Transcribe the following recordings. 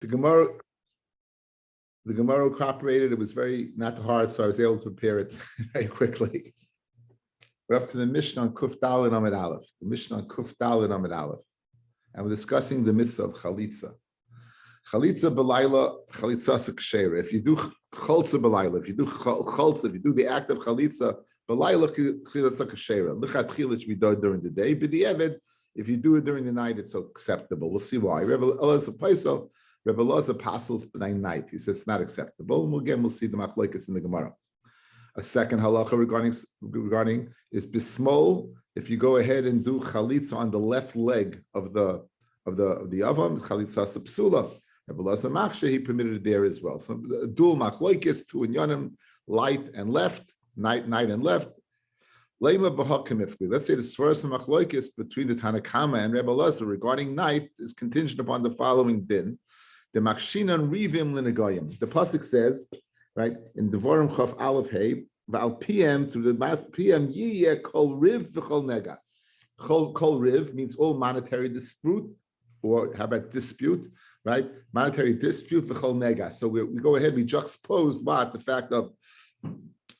The Gemara, the Gemara cooperated. It was very not hard, so I was able to prepare it very quickly. We're up to the Mishnah on Kuf Daled Amid Aleph. The Mishnah on Kuf Daled Amid Aleph, and we're discussing the mitzvah of chalitza. Chalitza b'layla, chalitza k'sheira. If you do chaltza b'layla, if you do chaltza, if you do the act of chalitza b'layla, chalitza k'sheira. Lichat chilach should be done during the day. B'di'evid, if you do it during the night, it's acceptable. We'll see why. Rebbe Elazar Paisel, Rebbe Elazar passes by night. He says it's not acceptable. And we'll see the machlokes in the Gemara. A second halacha regarding is bismol. If you go ahead and do chalitza on the left leg of the avam, chalitza psula. Rebbe Elazar Machshe, he permitted it there as well. So dual machlokes, two inyanim, light and left, night and left. Let's say the first machlokes between the Tanakama and Rebbe Elazar regarding night is contingent upon the following din. The makshinan rivim l'negoyim. The pasuk says, right, in Devarim Chaf Aleph Hey, Val PM to the PM Yiyeh Kol Riv v'Kol Nega. Kol Riv means all monetary dispute, or how about dispute, right? Monetary dispute v'Kol Nega. So we go ahead, we juxtapose what the fact of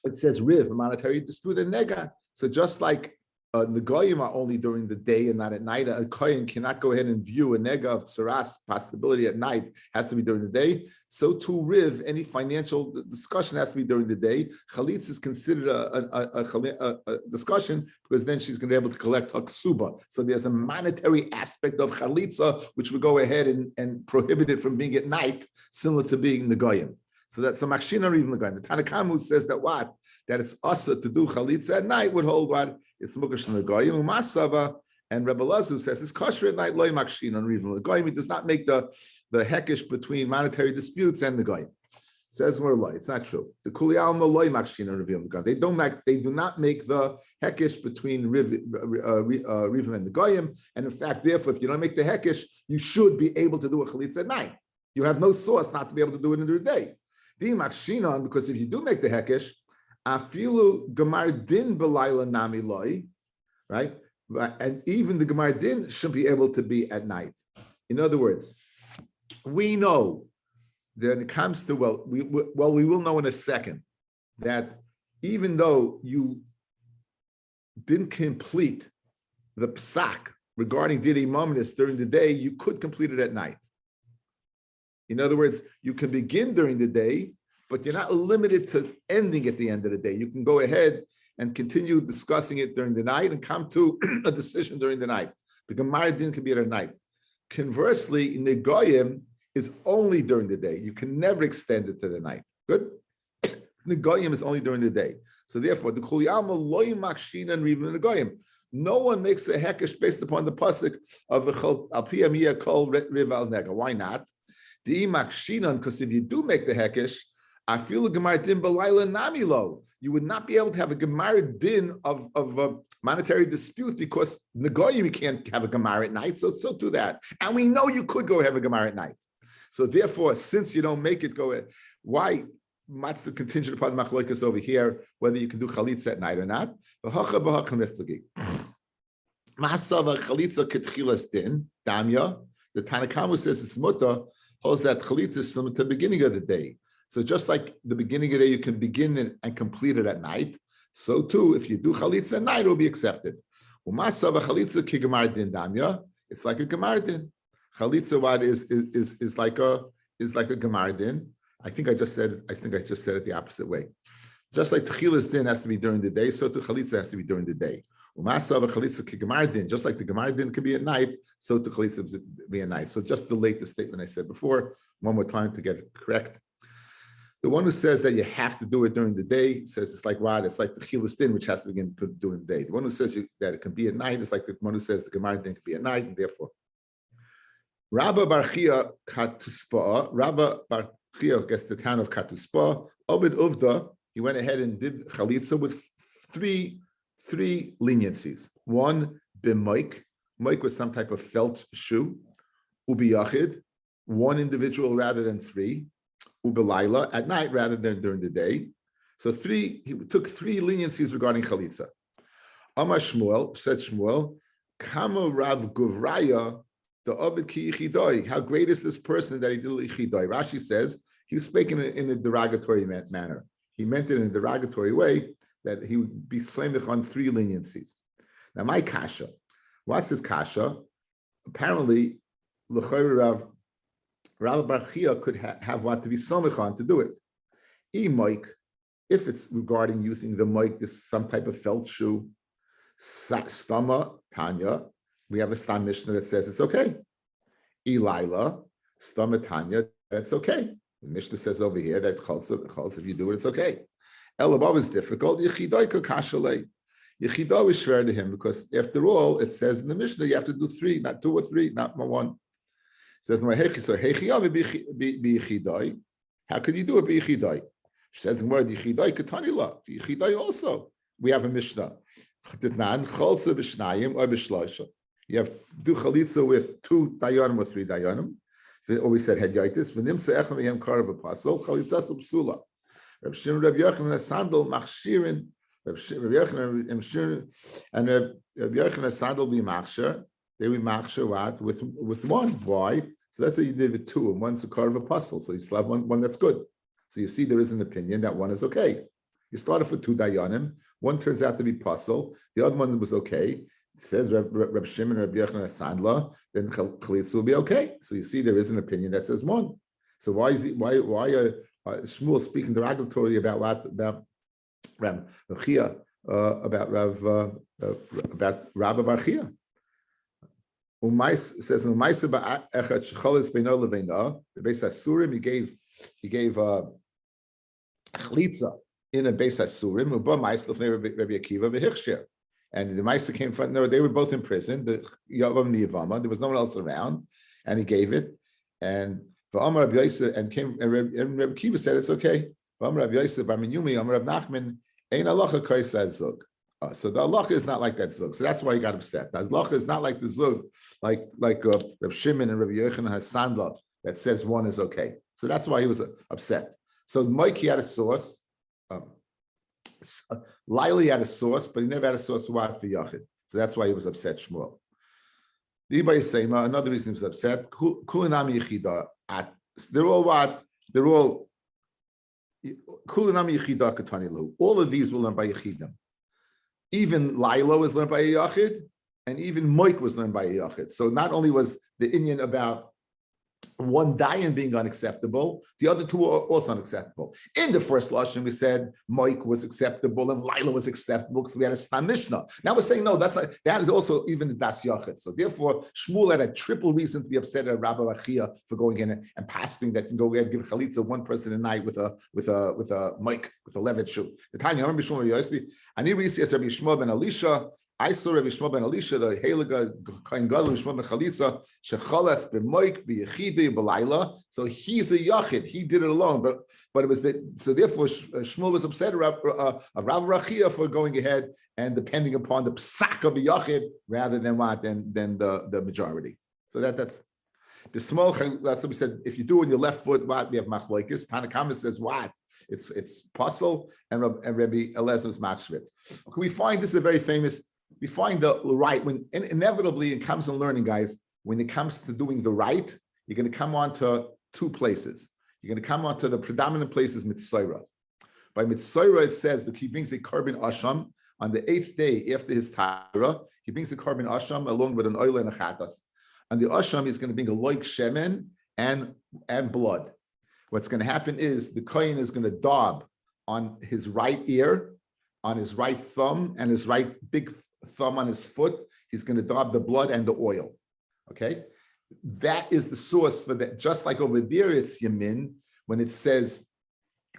it says Riv, monetary dispute, and Nega. So just like the goyim are only during the day and not at night, a kohen cannot go ahead and view a nega of tsaras possibility at night, has to be during the day. So too Riv, any financial discussion has to be during the day. Chalitza is considered a discussion because then she's going to be able to collect her ksuba. So there's a monetary aspect of chalitza which will go ahead and prohibit it from being at night, similar to being the goyim. So that's a machshina even the goyim. The Tanakamu says that what? That it's asa to do chalitza at night would hold what? It's mukash in the goyim umasava, and Rebbe Elazar says it's kosher at night loy makshin on even the goyim. It does not make the hekesh between monetary disputes and the goyim. Says more loy. It's not true. The kuliyalma loy makshin on reveal the goyim. They do not make the hekesh between rivim and the goyim. And in fact, therefore, if you don't make the hekesh, you should be able to do a chalitza at night. You have no source not to be able to do it in the day. The makshinon, because if you do make the hekesh, afilu gemar din belayla nami loy, right? And even the gemar din should be able to be at night. In other words, we know that when it comes to we will know in a second that even though you didn't complete the psak regarding didi mominus during the day, you could complete it at night. In other words, you can begin during the day, but you're not limited to ending at the end of the day. You can go ahead and continue discussing it during the night and come to a decision during the night. The Gemara din can be at night. Conversely, in the Goyim is only during the day. You can never extend it to the night. Good? The Goyim is only during the day. So therefore, the Kuliyama loy makshin and even the Goyim. No one makes the hekesh based upon the pasuk of the al piyamiyah kol riv al nega. Why not? The makshinan, because if you do make the hekesh, I feel a gemar din belayla namilo. You would not be able to have a gemar din of a monetary dispute because negoyim you can't have a gemar at night. So do that, and we know you could go have a gemar at night. So therefore, since you don't make it go ahead, why? What's the contingent upon machlokes over here? Whether you can do chalitza at night or not? Masava chalitza ketchilas din damya. The Tanakamu says it's muta. Holds that chalitza is similar to the beginning of the day. So just like the beginning of the day, you can begin and complete it at night. So too, if you do chalitza at night, it will be accepted. Umasava chalitza ki gemar din damya. It's like a gemar din. Chalitza what is like a gemar din. I think I just said it the opposite way. Just like techilas din has to be during the day, so too chalitza has to be during the day. Umasava chalitza ki gemar din. Just like the gemar din can be at night, so too chalitza be at night. So just delete the statement I said before one more time to get it correct. The one who says that you have to do it during the day says it's like what? It's like the chilas din, which has to begin during the day. The one who says that it can be at night is like the one who says the gemar din can be at night, and therefore. Rabbi Bar Chia Katuspa, Rabbi Bar Chia gets the town of Katuspa. Obed Uvda, he went ahead and did chalitza with three leniencies. One, b'moik. Moik was some type of felt shoe. Ubiyachid, one individual rather than three. Ubelayla, at night rather than during the day. So he took three leniencies regarding chalitza. Amar Shmuel, said Shmuel, Kama Rav Guvraya The Ovid ki yichidoi. How great is this person that he did yichidoi? Rashi says he was speaking in a derogatory manner. He meant it in a derogatory way that he would be slamich on 3 leniencies. Now, my kasha. What's his kasha? Apparently, Rabbi Bar Chia could have what to be samich on to do it. If it's regarding using the mic, this some type of felt shoe, stama Tanya, we have a stam mishnah that says it's okay. Elila, stama Tanya, that's okay. The mishnah says over here that chalsa, if you do it, it's okay. Elabah is difficult. Yechidoi kashalei. Yechidah is fair to him because after all, it says in the mishnah you have to do 3, not 2 or 3, not 1. It says how could you do it b'yichidai? Says the word yichidai katanila. Yichidai also. We have a mishnah. You have do chalitza with 2 dayanim or 3 dayanim. Or we said hedyaitis. V'nimtza echem yem karav apostle chalitza psula. Reb Shimon Reb Yochanan sandal machshirin. Reb Yochanan and Reb Yochanan sandal be machshir. They be machshir what with 1. Why? So that's what you did with 2, and 1's a karav apostle. So you still have one that's good. So you see, there is an opinion that 1 is okay. You started with 2 dayanim. 1 turns out to be puzzle. The other one was okay. It says Reb Shimon and Reb Yochanan Sandla. Then chalitza will be okay. So you see, there is an opinion that says 1. So why Shmuel speaking derogatorily about Rav Chia, about Rabbi Bar Chia? Says Umaisa ba'echat shechalis beino lebeino. The Beis Hasurim he gave chlitza in a Beis Hasurim. Uba Maisa lefnei Rabbi Akiva v'hichshir. And the Maisa came from there. They were both in prison. The Yavam and the Yevamot. There was no one else around, and he gave it. And v'amar Rabbi Yosef and Rabbi Akiva said it's okay. V'amar Rabbi Yosef bar Minyumi amar Rabbi Nachman ein halacha kaisa zug. So the halacha is not like that zug. So that's why he got upset. The halacha is not like the zug, like Reb Shimon and Rabbi Yochanan has sandla that says 1 is okay. So that's why he was upset. So Mike, he had a source. Lily had a source, but he never had a source for Yachid. So that's why he was upset, Shmuel. Another reason he was upset. Kulinami Yechida. They're all what? They're all Kulinami Yechida Katanilu. All of these were learned by Yechidim. Even Lilo was learned by a Yachid, and even Mike was learned by a Yachid. So not only was the Inyan about 1 dayan being unacceptable, the other 2 are also unacceptable. In the first lashon, we said Mike was acceptable and Lila was acceptable because we had a Stam Mishnah. Now we're saying no, that is also even the Das Yachid. So therefore, Shmuel had a triple reason to be upset at Rabbi Bar Chia for going in and passing that can go ahead and give chalitza 1 person a night with a Mike with a levet shoe. The Tanya, I remember Shmuel Yossi. Ani Risi as Rabbi Shmuel ben Elisha. I saw Rabbi Shmuel ben Elisha, the Heliga Kain Gadol Shmuel ben Chalitza, Shechalatz b'Moik b'Yechidi b'Laila. So he's a Yachid. He did it alone, but it was so therefore Shmuel was upset of Rabbi Bar Chia for going ahead and depending upon the psak of the Yachid rather than the majority. So that's the small. That's what we said. If you do on your left foot, what we have machlokes. Tanakama says what? It's puzzle and Rabbi Elazar's machshvit. Okay, we find this is a very famous. We find the right when inevitably it comes in learning, guys. When it comes to doing the right, you're going to come on to 2 places. You're going to come on to the predominant places Mitzayra. By Mitzayra, it says that he brings a carbon asham on the 8th day after his Torah. He brings a carbon asham along with an oil and a chatas. And the asham is going to bring a loik shemen and blood. What's going to happen is the kohen is going to daub on his right ear, on his right thumb, and his right big thumb on his foot. He's going to daub the blood and the oil. Okay, that is the source for that. Just like over there, it's yamin. When it says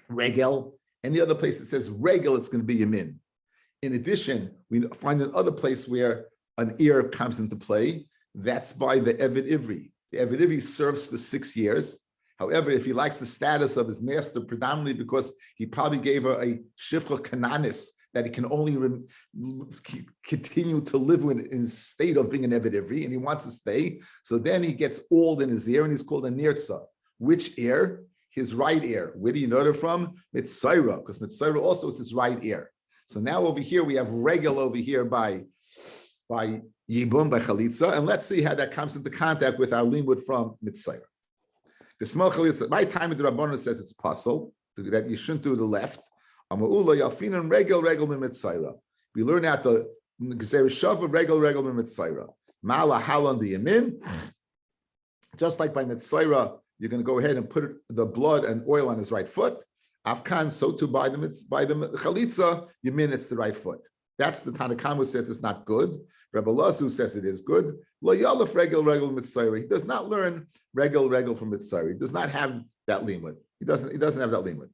regel, any other place that says regel, it's going to be yamin. In addition, we find another place where an ear comes into play. That's by the Eved Ivri. The Eved Ivri serves for 6 years. However, if he likes the status of his master, predominantly because he probably gave her a shifcha kananis that he can only continue to live in his state of being an Eved Ivri, and he wants to stay. So then he gets old in his ear, and he's called a nirtza. Which ear? His right ear. Where do you know it from? Mitzayra, because Mitzayra also is his right ear. So now over here we have regel over here by Yibum by chalitza, and let's see how that comes into contact with our limud from Mitzayra. The small chalitza, my time in the Rabbanon says it's possible that you shouldn't do the left. We learn out the Gzeir Shava regel Mitzayra. Mala halon the yamin. Just like by Mitzayra, you're going to go ahead and put the blood and oil on his right foot. Afkan, so too by the chalitza, yamin, it's the right foot. That's the Tanakam who says it's not good. Rabbi Lazu says it is good. Lo yalef regel Mitzayra. He does not learn regel from Mitzayra. He does not have that limud. He doesn't have that limud.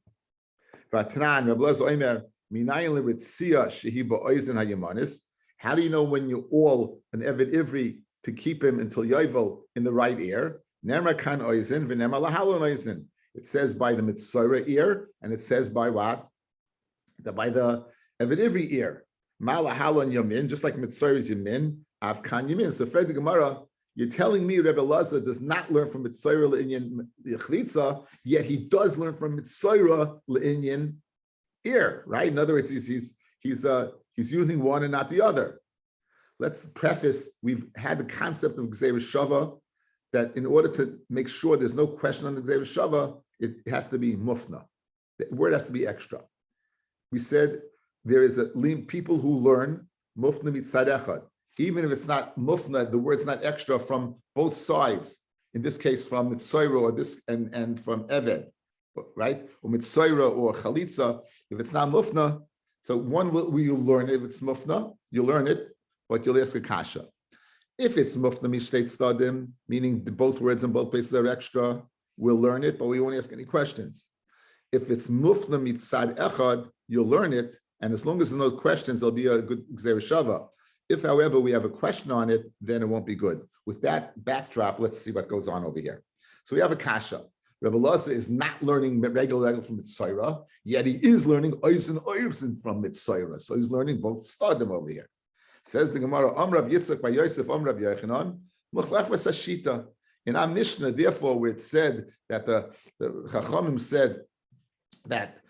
Vatnan, Rabbi Lazu Omer, minayin levitzia shehiba oizen hayamanis. How do you know when you all an Eved Ivri to keep him until Yovel in the right ear? Nemar kan oizen v'nemar lahalon oizen. It says by the Mitzayra ear, and it says by what? By the Eved Ivri ear. Malahalon yamin, just like Mitzayra is yamin, avkan yamin. So, Fred the Gemara, you're telling me Rebbe Lazar does not learn from Mitzayra le'inyan chalitza, yet he does learn from Mitzayra le'inyan ear, right? In other words, he's using one and not the other. Let's preface, we've had the concept of Gzeir Shava, that in order to make sure there's no question on the Gzeir Shava, it has to be mufna. The word has to be extra. We said there is people who learn mufna mitzad echad. Even if it's not mufna, the word's not extra from both sides. In this case, from Mitzayra or this and from Eved, right? Or Mitzayra or Chalitza. If it's not mufna, so one will you learn it. If it's mufna, you learn it, but you'll ask a kasha. If it's mufna mishteit stadim, meaning both words in both places are extra, we'll learn it, but we won't ask any questions. If it's mufna mitzad echad, you'll learn it, and as long as there's no questions, there'll be a good Gzeir Shava. If, however, we have a question on it, then it won't be good. With that backdrop, let's see what goes on over here. So we have a kasha. Rebbe Lazar is not learning regel from Mitzayra, yet he is learning oivsin from Mitzayra. So he's learning both stadim over here. Says the Gemara, Amrab Yitzchak by Yosef, Amrab Yochanan, Muchlach v'sashita. In our Mishnah, therefore, where it said that the Chachamim said that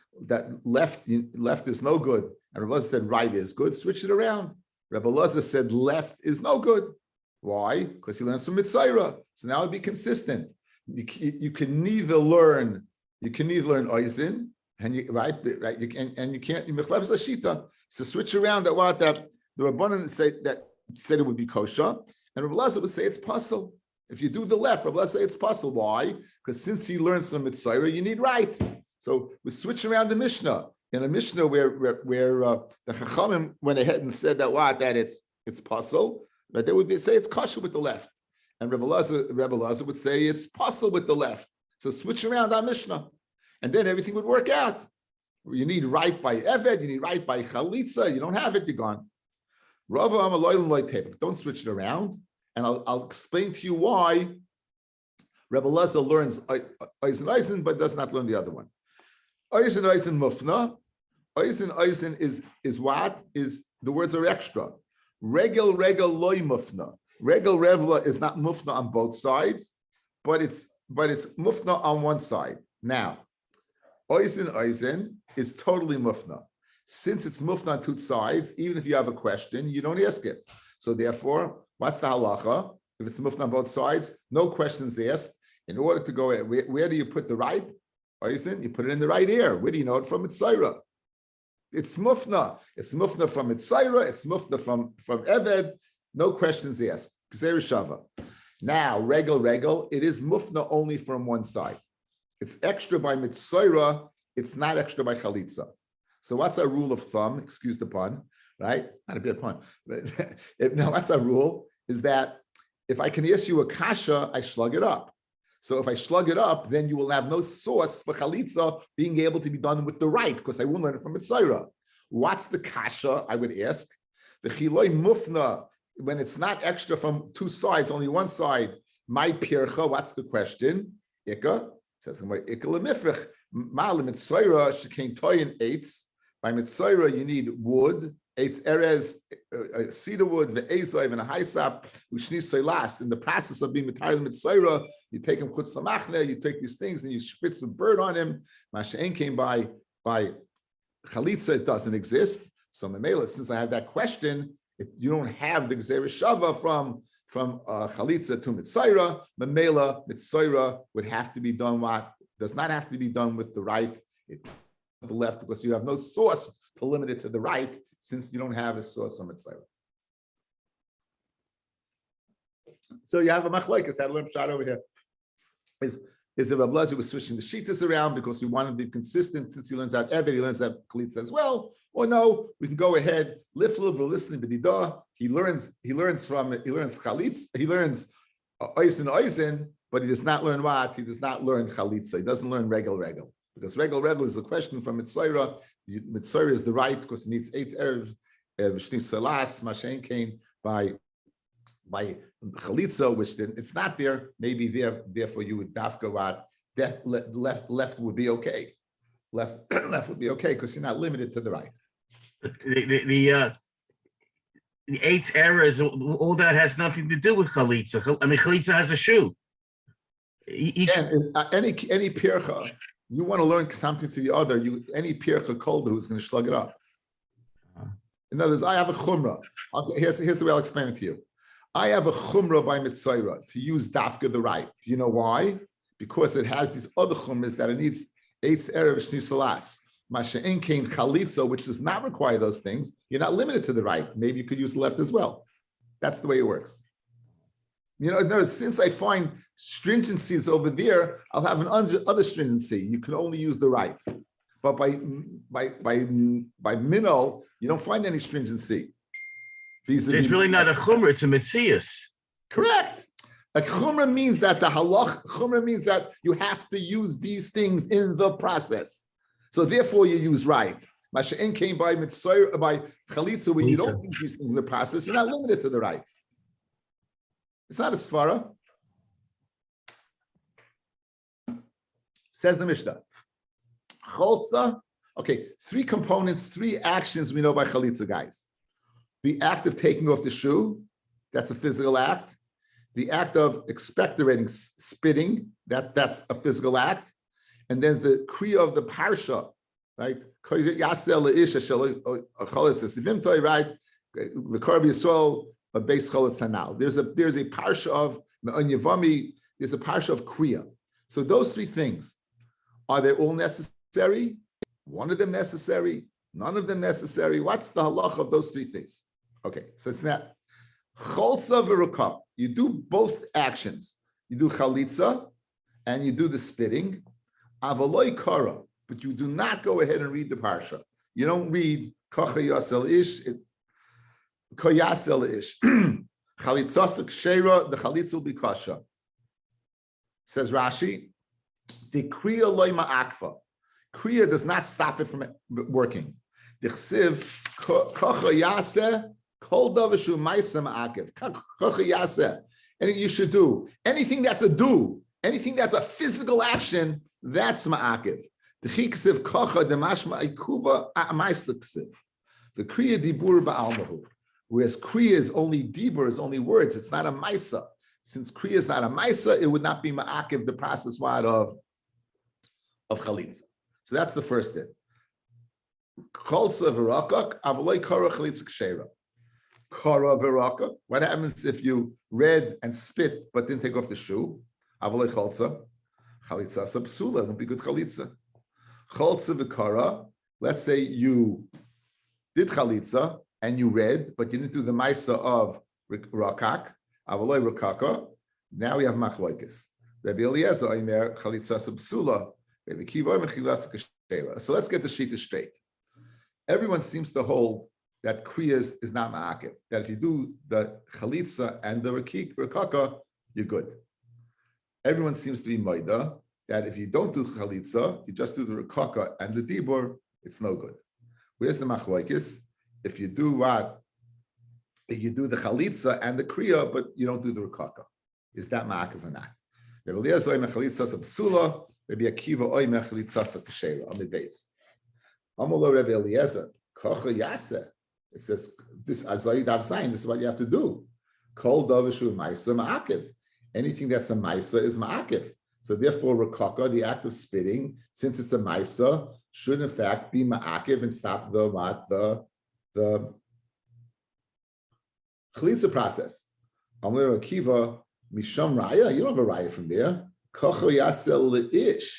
left is no good, and Rebbe Lazar said right is good, switch it around. Rebbe Lazar said left is no good. Why? Because he learns from Mitzayra. So now it'd be consistent. You can neither learn oizin, and you can't mechlef zashita. So switch around that the Rabbanan said it would be kosher, and Rebbe Lazar would say it's puzzle. If you do the left, Rebbe Lazar say it's puzzle. Why? Because since he learns from Mitzayra, you need right. So we switch around the Mishnah. In a Mishnah where the Chachamim went ahead and said that it's puzzle, but they would say it's kosher with the left, and Rebbe Lazar would say it's puzzle with the left. So switch around our Mishnah, and then everything would work out. You need right by Eved, you need right by Chalitza. You don't have it, you're gone. Don't switch it around, and I'll explain to you why Rebbe Lazar learns Eisen, but does not learn the other one. Eisen mufna. Eisen is what? Is the words are extra. Regel loy mufna. Regel revla is not mufna on both sides, but it's mufna on one side. Now, Eisen is totally mufna. Since it's mufna on two sides, even if you have a question, you don't ask it. So therefore, what's the halacha? If it's mufna on both sides, no questions asked. In order to go, where do you put the right? Eisen, you put it in the right ear. Where do you know it from? Mitzayra. It's mufna. It's mufna from Mitzayra. It's mufna from Eved. No questions asked. Gzeir Shava. Now, regel, it is mufna only from one side. It's extra by Mitzayra. It's not extra by Chalitza. So what's our rule of thumb? Excuse the pun, right? Not a bad pun. Now, what's our rule? Is that if I can ask you a kasha, I slug it up. So if I slug it up, then you will have no source for Chalitza being able to be done with the right, because I won't learn it from Mitzayra. What's the kasha, I would ask? The chiloi mufna, when it's not extra from two sides, only one side, my pircha, what's the question? Ika, says Ika lemifrich, ma Mitzayra, shekain toyin eitz. By Mitzayra, you need wood, eitz erez, cedar wood, the ezaiv, and a haisap, which needs soilas. In the process of being Mitzayra, you take him chutz lamachne, you take these things and you spritz the bird on him. Masha'en came by Chalitza, it doesn't exist. So Memela, since I have that question, You don't have the Gzeira Shava from Chalitza to Mitzaira. Mamela Mitzaira would have to be done what? Does not have to be done with the right. It's the left because you have no source to limit it to the right since you don't have a source on Mitzaira. So you have a machlokes. Had a little shot over here. Is that Rabbi Lezer was switching the shittas around because he wanted to be consistent since he learns out Eved, he learns out Chalitza as well, or no, we can go ahead, lifluv listening b'didah. He learns Chalitza, he learns Eisen, but he does not learn what? He does not learn Chalitza. He doesn't learn regel. Because regel is a question from Mitzaira. Mitzaira is the right because it needs 8 erev, Shtim Salas, Mashen Kain, by Chalitza, which then it's not there, maybe therefore you would dafka what left would be okay. Left would be okay because you're not limited to the right. The 8 errors, all that has nothing to do with Chalitza. I mean, Chalitza has a shoe. Any pircha, you want to learn something to the other, any pircha kolda who's going to slug it up. In other words, I have a chumrah. Here's the way I'll explain it to you. I have a chumrah by Mitzaira to use dafka the right. Do you know why? Because it has these other chumras that it needs 8 erev shni salas. Masha'en kain chalitza, which does not require those things. You're not limited to the right. Maybe you could use the left as well. That's the way it works. No, since I find stringencies over there, I'll have an other stringency. You can only use the right. But by minol, you don't find any stringency. It's really not a chumrah, it's a metzias. Correct. A chumrah means that chumrah means that you have to use these things in the process. So therefore you use right. Masha'en came by chalitza, when you don't use these things in the process, you're not limited to the right. It's not a svara. Says the Mishnah. Cholza. Okay, 3 components, 3 actions we know by chalitza, guys. The act of taking off the shoe, that's a physical act. The act of expectorating, spitting, that's a physical act. And then the kriya of the parsha, right? Right? There's a parsha of Yevamot, there's a parsha of kriya. So those 3 things, are they all necessary? One of them necessary? None of them necessary? What's the halach of those 3 things? Okay, so it's not cholza v'rakah. You do both actions. You do chalitza and you do the spitting. Avaloi kara, but you do not go ahead and read the parsha. You don't read kacha yasel ish, koyasel ish. Chalitzasa kshera, the chalitza will be kasha. Says Rashi, the kriya loy ma'akva. Kriya does not stop it from working. The chsiv kacha yaseh. Anything you should do, anything that's a do, anything that's a physical action, that's ma'akiv. The chiksiv kocha demashma ikuva amaisiksiv. The kriya dibur ba'almahu. Whereas kriya is only dibur, is only words. It's not a maisa. Since kriya is not a maisa, it would not be ma'akiv, the process word of chalitza. So that's the first thing. Cholza v'rakak avaloi kara chalitza kshera. Kara veraka. What happens if you read and spit but didn't take off the shoe? Avalei chalza. Chalitza sabsula. Won't be good chalitza. Chalza v'kara. Let's say you did chalitza and you read, but you didn't do the maisa of rakak. Avalei rakaka. Now we have machlokes. Rabbi Eliezer omer chalitza sabsula. Rabbi Kiva omer chalitza kashera. So let's get the shita straight. Everyone seems to hold that kriya is not ma'akiv. That if you do the chalitza and the rakaka, you're good. Everyone seems to be maida that if you don't do chalitza, you just do the rakaka and the dibur, it's no good. Where's the machlokes? If you do what? If you do the chalitza and the kriya, but you don't do the rakaka, is that ma'akiv or not? Rabbi Eliezer oimer chalitza sabsula. Rabbi Akiva oimer chalitza kashera on the base. Amolo Rabbi Eliezer kocha yaseh. It says this Azayid Avzayin, this is what you have to do. Kol davishu ma'isa ma'akiv. Anything that's a ma'isa is ma'akiv. So therefore, rakaka, the act of spitting, since it's a ma'isa, should in fact be ma'akiv and stop the Chalitza process. Amr Akiva Misham Raya. You don't have a raya from there. Kocha Yasel Leish.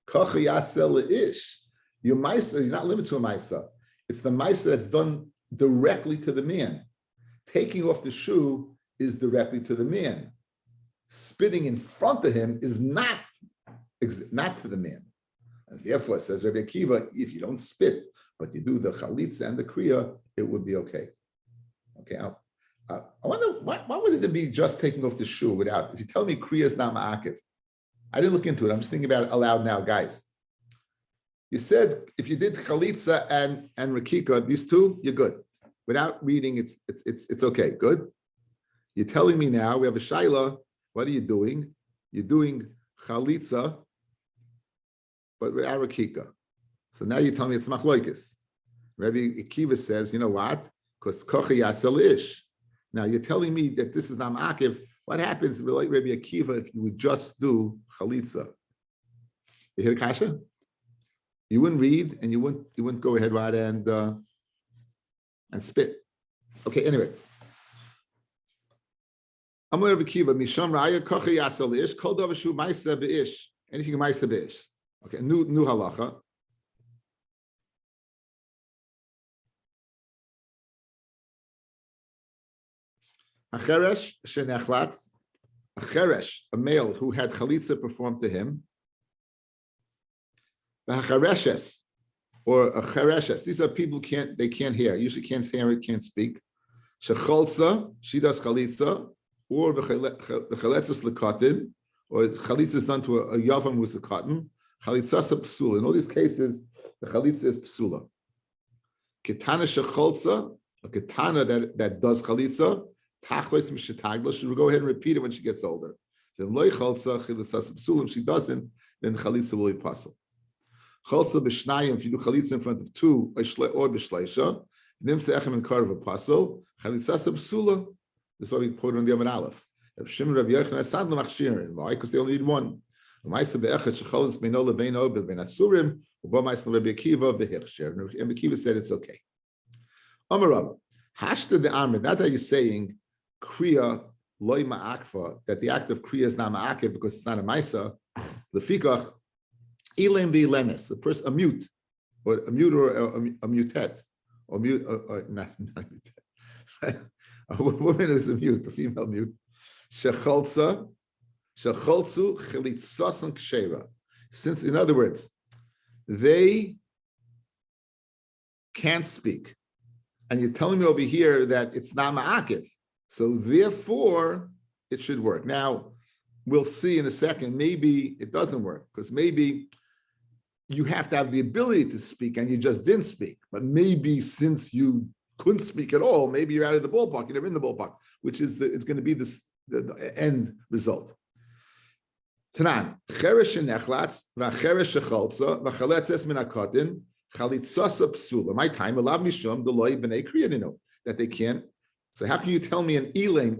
Kocha Yasel Leish. Your Maisa, you're not limited to a Maisa. It's the Maisa that's done directly to the man. Taking off the shoe is directly to the man. Spitting in front of him is not to the man. And therefore, says Rabbi Akiva, if you don't spit, but you do the chalitza and the kriya, it would be okay. Okay, I wonder why would it be just taking off the shoe without? If you tell me kriya is not ma'akiv, I didn't look into it. I'm just thinking about it aloud now, guys. You said if you did chalitza and rakika, these two, you're good. Without reading, it's okay. Good. You're telling me now we have a shaila. What are you doing? You're doing chalitza, but without rakika. So now you tell me it's machloikis. Rabbi Akiva says, you know what? Because kocha yasel ish. Now you're telling me that this is not ma'akiv. What happens, like Rabbi Akiva, if you would just do chalitza? You hear the kasha? You wouldn't read, and you wouldn't go ahead right and spit. Okay. Anyway. Amar Rabbi Akiva misham raya kocha yasel ish kol davar shu ma'aseh beish. Anything ma'aseh beish. Okay. New halacha. Acheresh shenechlatz, acheresh, a male who had chalitza performed to him. Achereshes, or achereshes. These are people can't hear. Usually can't hear it, can't speak. Shecholza, she does chalitza, or v'chaletzas lekatin, or chalitza is done to a yavam who's a cotton. Chalitzasa psula. In all these cases, the chalitza is psula. Ketana shecholza, a ketana that does chalitza. She will go ahead and repeat it when she gets older. If she doesn't, then chalitza will be possible. Chaltza b'shnayim, if you do chalitza in front of two, or b'shleisha, nimsa echem and kar of a puzzle, chalitza psula. This is why we quote on the Yevamot Aleph. Shimon Rabbi Yochanan asad l'machshirin. Why? Because they only need one. U'maisa be'echet shechalutz beino lebeino b'bein asurim, u'ba'maisa Rabbi Akiva v'hechsher. And Rabbi Akiva said it's okay. Amar Rabbi, hashta de'amr. Not that you're saying kriya loy ma'akfa, that the act of kriya is not ma'akiv because it's not a maisa. Lefikach Elam be lemis, a person, a mute or a mutet, or mute, or not mutet. A woman is a mute, a female mute. Shecholzu chalitzasan kshera. Since, in other words, they can't speak, and you're telling me over here that it's not ma'akiv, so therefore it should work. Now we'll see in a second. Maybe it doesn't work because maybe you have to have the ability to speak and you just didn't speak. But maybe since you couldn't speak at all, maybe you're out of the ballpark, you're never in the ballpark, which is it's going to be the end result. Tanan, cheresh nechlatz, v'cheresh shechaltza, v'chaletzes min hakotin, chalitzasa psula. My time, alav mishum, the loy b'nei kriyadinu, that they can't. So how can you tell me an elam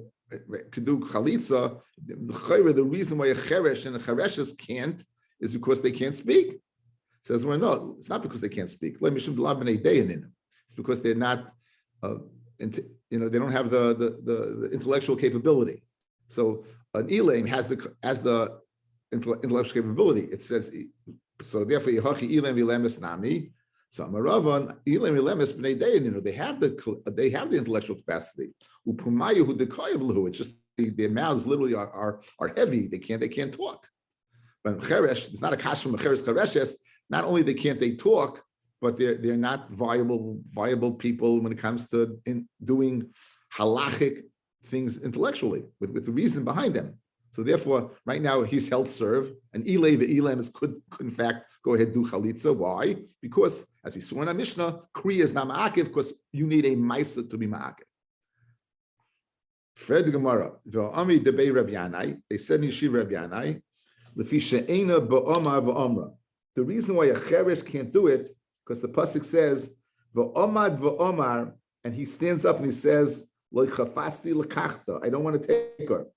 could do chalitza? The reason why a cheresh and a chereshes can't is because they can't speak. Says, well, no, it's not because they can't speak. It's because they're not, they don't have the intellectual capability. So an elam has the intellectual capability. It says, so therefore, Yehachi elam vilemis nami. So Amaravan elam vilemis b'nei deyin. They have the intellectual capacity. Upumayu hu dekayav lahu. It's just their mouths literally are heavy. They can't talk. But cheresh, it's not a kash from a cheresh chereshes. Not only can't they talk, but they're not viable people when it comes to doing halachic things intellectually with the reason behind them. So therefore, right now he's held serve, and Elam could in fact go ahead and do chalitza. Why? Because as we saw in our Mishnah, kriya is not ma'akiv because you need a ma'isa to be ma'akiv. Fred Gemara, v'ami debei Rav Yanai. They said in Yeshiva Rav Yanai, lefi she'ena ba'omar va'omra. The reason why a cheresh can't do it, because the pasuk says, "V'omad v'omar," and he stands up and he says, "Lo chafatzti lekachta." I don't want to take her.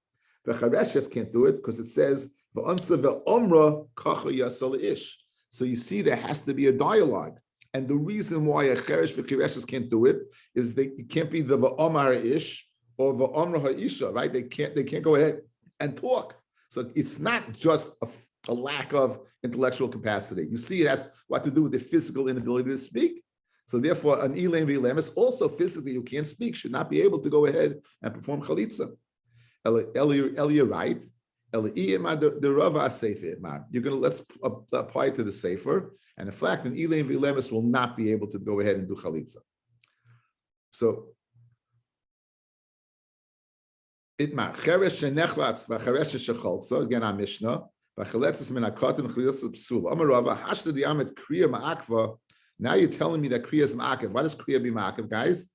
The chereshes can't do it because it says, "V'onsa v'omra kacha yasal ish." So you see, there has to be a dialogue. And the reason why a cheresh v'chireshes can't do it is it can't be the va'omar ish or va'omra ha'isha, right? They can't go ahead and talk. So it's not just a lack of intellectual capacity. You see, it has what to do with the physical inability to speak. So therefore, an ilaim v'lemis, also physically who can't speak, should not be able to go ahead and perform chalitza. You're right. You're gonna let's apply it to the sefer, and in fact, an ilaim v'lemis will not be able to go ahead and do chalitza. So itmar cheresh shenechlatz v'cheresh shecholza again our Mishnah v'chaletzes min hakatim chalitza psula. Amar Rabba hashta diamet kriya ma'akva. Now you're telling me that kriya is ma'akev. Why does kriya be ma'akev, guys?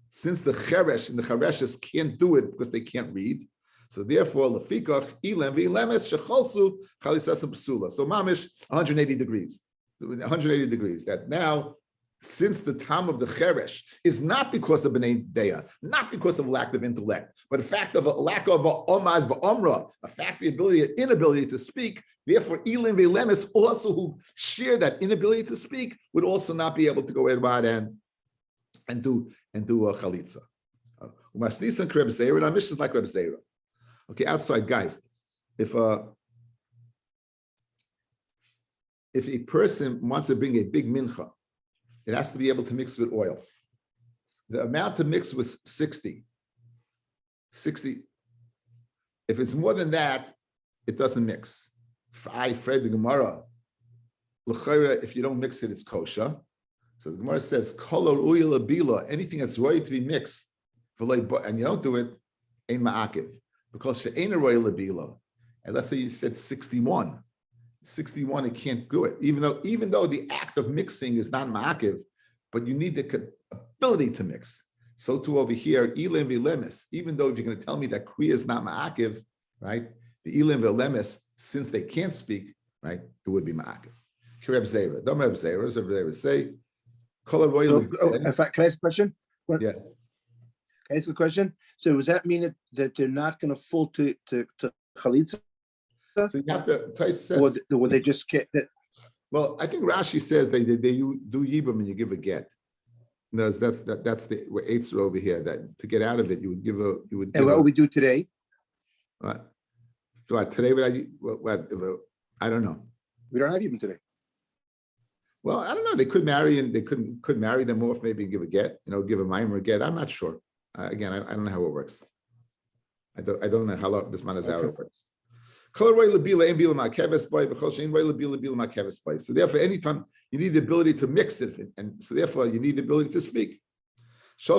Since the cheresh and the chereshes can't do it because they can't read, so therefore lefikach ilem v'ilemes shecholzu chalitzas psula. So mamish 180 degrees. 180 degrees. That now, since the time of the cheresh is not because of b'nei deya, not because of lack of intellect, but a fact of a lack of omad v'omra, a fact of the inability to speak. Therefore, ilim v'lemes also who share that inability to speak would also not be able to go ahead and do a chalitza. Umasnisan kreb zeira. Now, Mishnah is like Reb Zeira. Okay, outside guys, if a person wants to bring a big mincha, it has to be able to mix with oil. The amount to mix was 60. If it's more than that, it doesn't mix. I Fred the Gemara. If you don't mix it, it's kosher. So the Gemara says, kolor uyla bila, anything that's ready to be mixed, and you don't do it, ain't ma'akiv. Because she'ena royal bila. And let's say you said 61. 61, it can't do it. Even though the act of mixing is not ma'akiv, but you need the ability to mix. So too over here, ilim v'lemis, even though you're going to tell me that kriya is not ma'akiv, right? The ilim v'lemis, since they can't speak, right, it would be ma'akiv. Reb Zeira. Don't Reb Zeira, as Reb Zeira say, color royal. In fact, can I ask a question? Yeah. Can I ask a question? So does that mean that they're not going to fall to chalitza? So you have to. Says, or they just can't. Well, I think Rashi says they do yibum and you give a get. No, that's the eights over here. That to get out of it, you would give a. And what we do today? What? So today, I don't know. We don't have yibum today. Well, I don't know. They could marry and they could marry them off, maybe and give a get. Give a mime or a get. I'm not sure. Again, I don't know how it works. I don't know how this man is how it works. So therefore, anytime you need the ability to mix it, and so therefore you need the ability to speak. A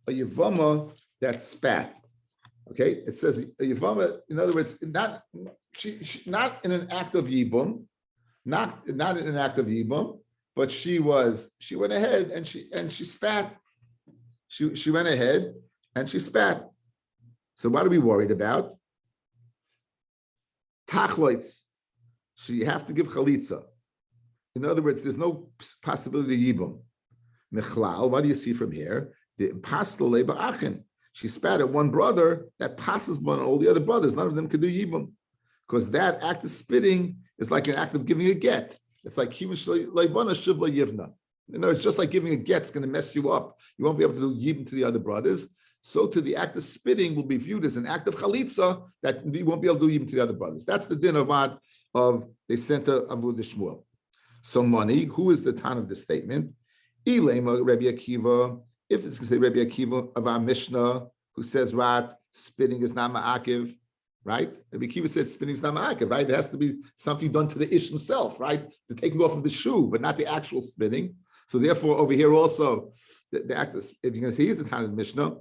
Yevamot that spat. Okay, it says a Yevamot, in other words, not in an act of yibum, not in an act of yibum, but she went ahead and she spat. She went ahead and she spat. So what are we worried about? Tachloitz. So you have to give chalitza. In other words, there's no possibility of yibum. Mechlal, what do you see from here? The pastel ba'achin. She spat at one brother that passes on all the other brothers. None of them can do yibum. Because that act of spitting is like an act of giving a get. It's like it's just like giving a get. It's going to mess you up. You won't be able to do yibum to the other brothers. So to the act of spitting will be viewed as an act of chalitza that you won't be able to do even to the other brothers. That's the din of the center of Avud Shmuel. So money, who is the ton of the statement? Ilema Rabbi Akiva. If it's going to say Rabbi Akiva of our Mishnah, who says spitting is not ma'akiv, right? Rabbi Akiva said spitting is not ma'akiv, right? It has to be something done to the ish himself, right? To take him off of the shoe, but not the actual spitting. So therefore, over here also, the act of, if you're going to say he's the ton of the Mishnah.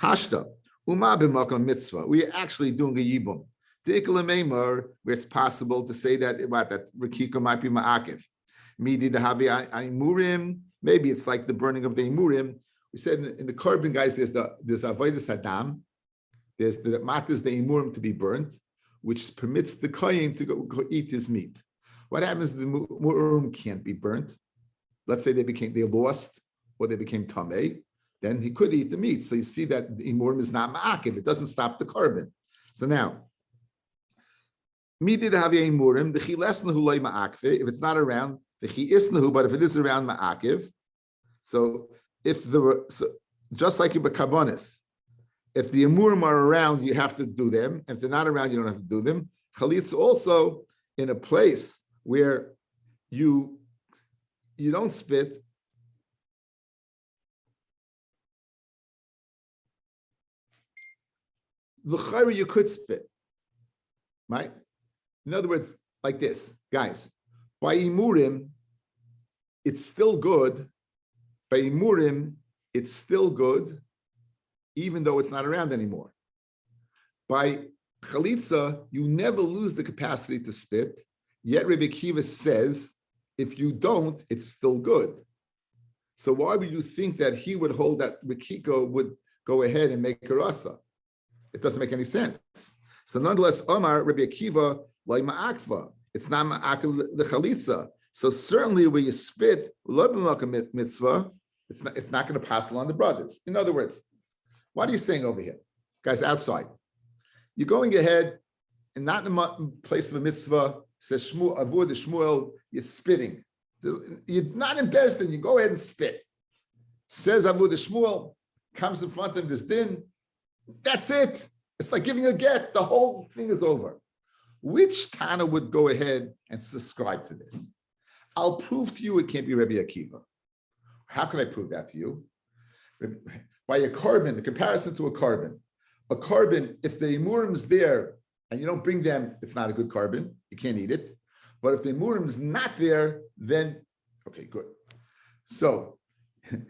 Hashta, Uma b'makam mitzvah. We are actually doing a yibum. Where it's possible to say that Rekika might be ma'akiv. Midi dahavi imurim. Maybe it's like the burning of the imurim. We said in the korban, guys, there's avodas adam. There's the matters the imurim to be burnt, which permits the kohen to go eat his meat. What happens if the imurim can't be burnt? Let's say they lost or they became tamei. Then he could eat the meat. So you see that the imurim is not ma'akiv. It doesn't stop the korban. So now, If it's not around, but if it is around ma'akiv, so just like you b'karbonis, if the emurim are around, you have to do them. If they're not around, you don't have to do them. Chalitza also in a place where you don't spit. L'chayra you could spit, right? In other words, like this, guys. By imurim, it's still good. By imurim, it's still good, even though it's not around anymore. By chalitza, you never lose the capacity to spit. Yet Rabbi Akiva says, if you don't, it's still good. So why would you think that he would hold that Rikiko would go ahead and make a rasa? It doesn't make any sense. So nonetheless, Omar, Rabbi Akiva, like ma'akva, it's not ma'akva the chalitza. So certainly where you spit, mitzvah, it's not going to pass along the brothers. In other words, what are you saying over here? Guys, outside. You're going ahead and not in the place of a mitzvah, says Shmuel, Avur the Shmuel, you're spitting. You're not in Bezdin, you go ahead and spit. Says Avur the Shmuel, comes in front of this din, that's it. It's like giving a get. The whole thing is over. Which Tana would go ahead and subscribe to this? I'll prove to you it can't be Rabbi Akiva. How can I prove that to you? By a carbon, the comparison to a carbon. A carbon, if the imurim's there and you don't bring them, it's not a good carbon. You can't eat it. But if the imurim's not there, then, okay, good. So,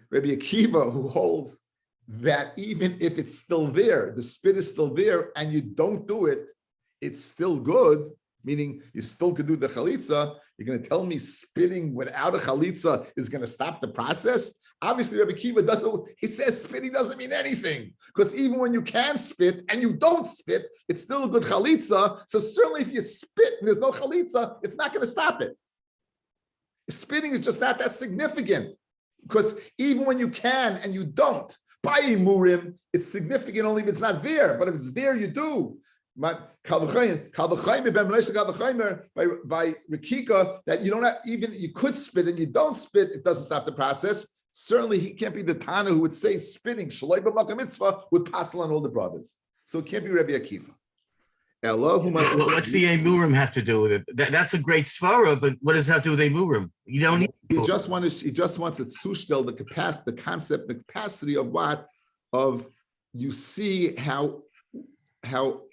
Rabbi Akiva, who holds that even if it's still there, the spit is still there, and you don't do it, it's still good, meaning you still could do the chalitza. You're going to tell me spitting without a chalitza is going to stop the process? Obviously, Rabbi Akiva doesn't, he says spitting doesn't mean anything, because even when you can spit and you don't spit, it's still a good chalitza. So certainly if you spit and there's no chalitza, it's not going to stop it. Spitting is just not that significant, because even when you can and you don't, by imurim, it's significant only if it's not there. But if it's there, you do. By Rikika, that you don't have, even you could spit and you don't spit, it doesn't stop the process. Certainly, he can't be the Tana who would say spitting shaloi b'makom mitzvah would pass on all the brothers. So it can't be Rabbi Akiva. What's the emurim have to do with it? That's a great svara, but what does that have to do with emurim? You don't need. He just wants a tzushtel, the capacity, the concept, the capacity of what? Of you see how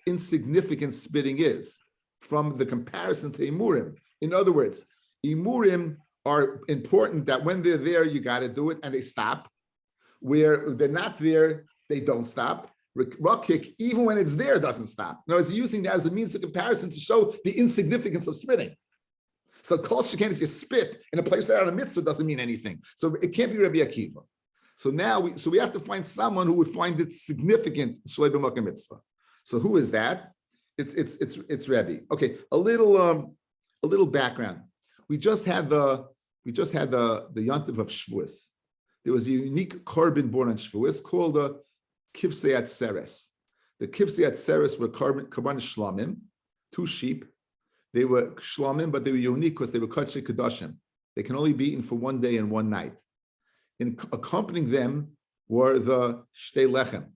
insignificant spitting is from the comparison to emurim. In other words, emurim are important that when they're there, you got to do it and they stop. Where they're not there, they don't stop. Rakik, even when it's there, doesn't stop. In other words, using that as a means of comparison to show the insignificance of spitting. So kol sheken, if you spit in a place without a mitzvah, doesn't mean anything. So it can't be Rabbi Akiva. So now we have to find someone who would find it significant shlei b'makom mitzvah. So who is that? It's Rebbe. Okay, a little background. We just had the yontiv of Shavuos. There was a unique carbon born on Shavuos called the Kivsei Atzeres. The Kivsei Atzeres were carbon shlamim, 2 sheep. They were shlamim, but they were unique because they were kachei kedoshim. They can only be eaten for 1 day and 1 night. In accompanying them were the shtei lechem,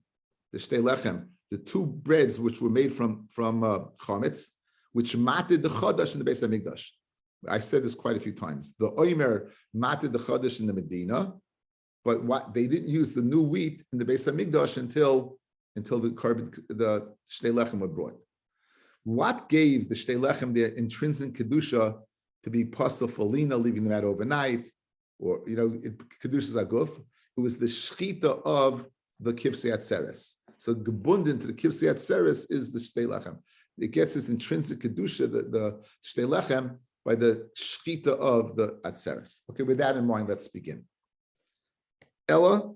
the 2 breads which were made from chametz, which matted the chadash in the Beis Hamikdash. I said this quite a few times. The oimer matted the chadash in the Medina, but what they didn't use the new wheat in the Beis Hamikdash until the shtei lechem were brought. What gave the shtei lechem their intrinsic kedusha to be pasal for lina, leaving them out overnight, or kedusha's aguf? It was the shchita of the kivsei atzeres. So gebunden to the kivsei atzeres is the shtei lechem. It gets its intrinsic kedusha, the shtei lechem, by the shchita of the atzeres. Okay, with that in mind, let's begin. Ella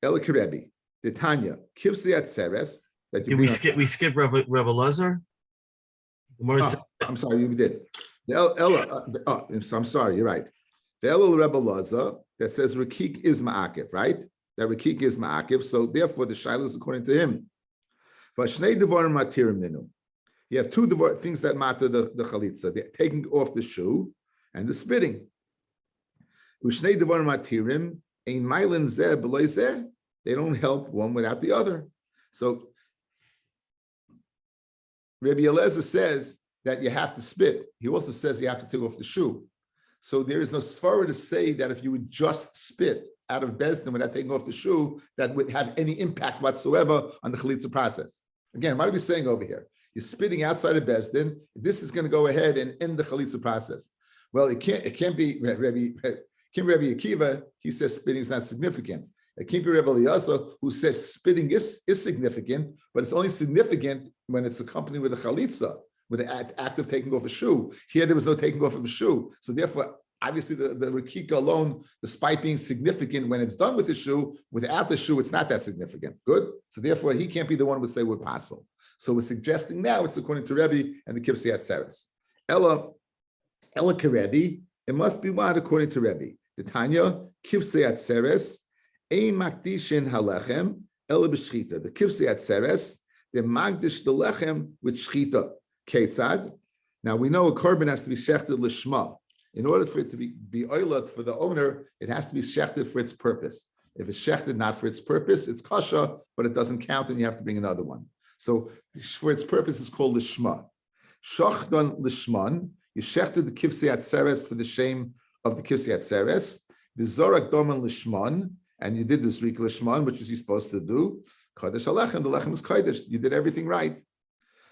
Kirebi, the Tanya, Kivsei Atzeres. Did we skip Rabbi Lazar? I'm sorry, you did. I'm sorry, you're right. The Ella Rabbi Lazar that says Rakik is Ma'akiv, right? That Rakik is Ma'akiv, so therefore the Shiloh is according to him. Vashnei Devarim Matirim Minu. You have two things that matter the chalitza: the taking off the shoe and the spitting. Ushnei devarim matirim ein mailen zeh b'lo zeh. They don't help one without the other. So Rabbi Eliezer says that you have to spit. He also says you have to take off the shoe. So there is no svara to say that if you would just spit out of Bezdin without taking off the shoe, that would have any impact whatsoever on the chalitza process. Again, what are we saying over here? You're spitting outside of Bezdin. This is going to go ahead and end the chalitza process. Well, it can't be Rabbi Akiva. He says spitting is not significant. It can't be Rabbi Eliezer who says spitting is significant, but it's only significant when it's accompanied with a chalitza, with an act of taking off a shoe. Here, there was no taking off of a shoe. So therefore, obviously, the Rakika alone, despite being significant when it's done with the shoe, without the shoe, it's not that significant. Good? So therefore, he can't be the one who would say we're pasul. So we're suggesting now it's according to Rebbe and the Kivsei Atzeres. Ella Kerebi, it must be what according to Rebbe. The Tanya, Kivsei Atzeres, Ein Makdishin Halechem, Ella B'Shchita. The Kivsei Atzeres, they magdish the lechem with shchita. Ketzad. Now we know a korban has to be shechted lishma. In order for it to be oilot for the owner, it has to be shechted for its purpose. If it's shechted not for its purpose, it's kasha, but it doesn't count, and you have to bring another one. So for its purpose, it's called lishma. Shachdan lishman. You shechted the kivsei atzeres for the shame of the kivsei atzeres. The zorak doman lishman, and you did this rik lishman, which is you're supposed to do. Kodesh alechem, the lechem is kodesh. You did everything right.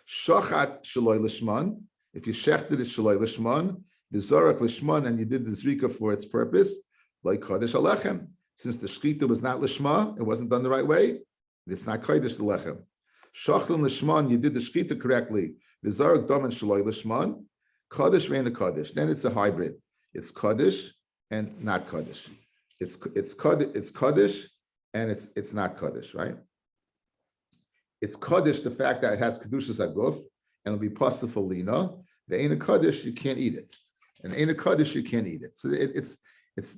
Shochat shaloi lishman. If you shechted it shaloi lishman, the zorak lishman, and you did the zrika for its purpose, like kodesh alechem. Since the shchita was not lishma, it wasn't done the right way. It's not kodesh lechem. Shachlan lishman, you did the shchita correctly. The zorak doman shaloi lishman, kodesh ve'ena kodesh. Then it's a hybrid. It's kodesh and not kodesh. It's kodesh and it's not kodesh, right? It's kodesh, the fact that it has kedushas aguf, and it'll be possible for lina. The ain't a kodesh, you can't eat it, and ain't a kodesh, you can't eat it. So it's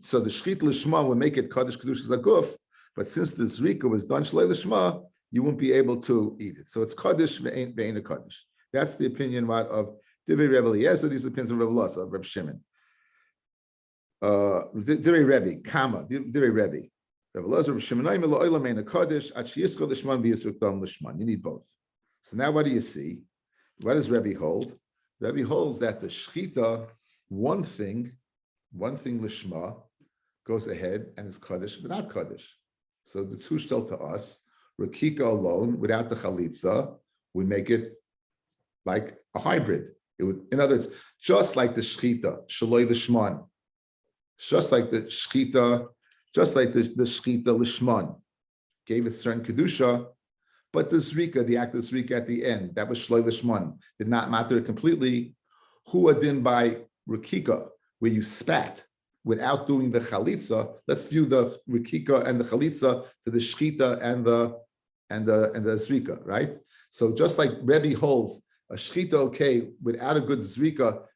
so the shchit lishma will make it kodesh kedushas aguf, but since the zrika was done shlei lishma, you won't be able to eat it. So it's kodesh ve'ain't a kodesh. That's the opinion of Divrei Rebbe Eliezer. These are the opinions of Rebbe Elazar, of Reb Shimon. Divrei Rebbe, Kama, Divrei Rebbe. You need both. So now what do you see? What does Rebbe hold? Rebbe holds that the shchita, one thing lishma, goes ahead and is kaddish, but not kaddish. So the two shtel to us, Rakika alone, without the chalitza, we make it like a hybrid. It would, in other words, just like the shchita, shaloi lishman, just like the shchita lishman gave it certain kedusha, but the zrika, the act of zrika at the end, that was shloi lishman, did not matter completely. Hu adin by rikika, where you spat without doing the chalitza. Let's view the rikika and the chalitza to the shchita and the zrika, right? So just like Rebbe holds a shchita okay without a good zrika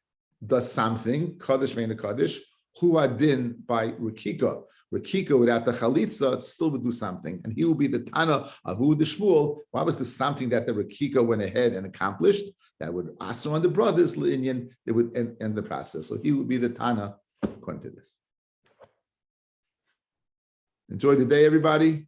does something, kaddish ve'ena kaddish. Hu adin by rikika. Rakika without the chalitza still would do something, and he will be the Tana of who the Shmuel. What was the something that the Rakika went ahead and accomplished that would also on the brothers' lineage, it would end the process. So he would be the Tana according to this. Enjoy the day, everybody.